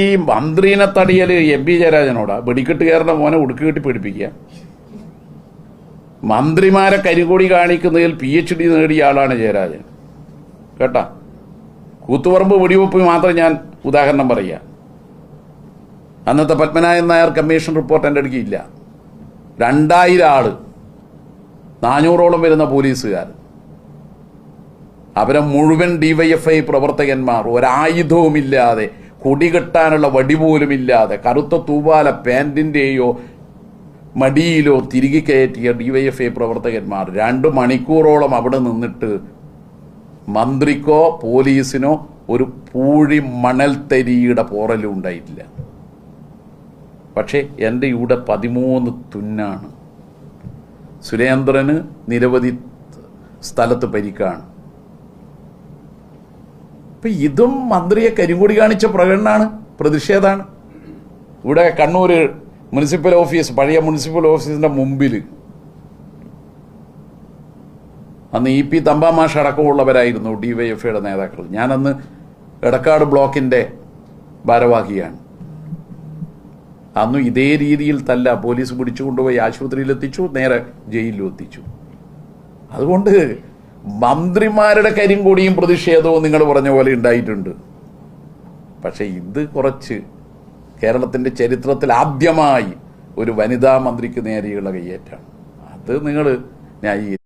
ഈ മന്ത്രിനെ തടിയല് M P ജയരാജനോടാ വെടിക്കെട്ടുകാരന്റെ മോനെ ഉടുക്ക് കെട്ടി പേടിപ്പിക്കുക. മന്ത്രിമാരെ കരികൊടി കാണിക്കുന്നതിൽ PhD നേടിയ ആളാണ് ജയരാജൻ. കേട്ടാ, കൂത്തുപറമ്പ് വെടിവെപ്പ് മാത്രം ഞാൻ ഉദാഹരണം പറയുക. അന്നത്തെ പത്മനാഭൻ നായർ കമ്മീഷൻ റിപ്പോർട്ട് എൻ്റെ അടുക്ക് ഇല്ല. 2000 ആള്, 400ഓളം വരുന്ന പോലീസുകാർ, അവരെ മുഴുവൻ DYFI പ്രവർത്തകന്മാർ, ഒരായുധവുമില്ലാതെ, കൊടികെട്ടാനുള്ള വടി പോലുമില്ലാതെ, കറുത്ത തൂവാല പാൻറിൻ്റെയോ മടിയിലോ തിരികെ കയറ്റിയ DYFI പ്രവർത്തകന്മാർ 2 മണിക്കൂറോളം അവിടെ നിന്നിട്ട് മന്ത്രിക്കോ പോലീസിനോ ഒരു പൂഴി മണൽത്തരിയുടെ പോറലും ഉണ്ടായിട്ടില്ല. പക്ഷേ എൻ്റെ ഇവിടെ 13 തുന്നാണ്. സുരേന്ദ്രന് നിരവധി സ്ഥലത്ത് പരിക്കാണ്. ഇപ്പം ഇതും മന്ത്രിയെ കരിങ്കൊടി കാണിച്ച പ്രകടനമാണ്, പ്രതിഷേധമാണ്. ഇവിടെ കണ്ണൂർ മുനിസിപ്പൽ ഓഫീസ്, പഴയ മുനിസിപ്പൽ ഓഫീസിൻ്റെ മുമ്പിൽ അന്ന് EP തമ്പാമാഷ് അടക്കമുള്ളവരായിരുന്നു DYFIയുടെ നേതാക്കൾ. ഞാനന്ന് എടക്കാട് ബ്ലോക്കിൻ്റെ ഭാരവാഹിയാണ്. അന്ന് ഇതേ രീതിയിൽ തല്ല പോലീസ് പിടിച്ചുകൊണ്ടുപോയി ആശുപത്രിയിലെത്തിച്ചു, നേരെ ജയിലിലും എത്തിച്ചു. അതുകൊണ്ട് മന്ത്രിമാരുടെ കരിങ്കൊടിയും പ്രതിഷേധവും നിങ്ങൾ പറഞ്ഞ പോലെ ഉണ്ടായിട്ടുണ്ട്. പക്ഷെ ഇത് കുറച്ച് കേരളത്തിൻ്റെ ചരിത്രത്തിൽ ആദ്യമായി ഒരു വനിതാ മന്ത്രിക്ക് നേരെയുള്ള കയ്യേറ്റാണ്. അത് നിങ്ങൾ ന്യായീകരിക്കും.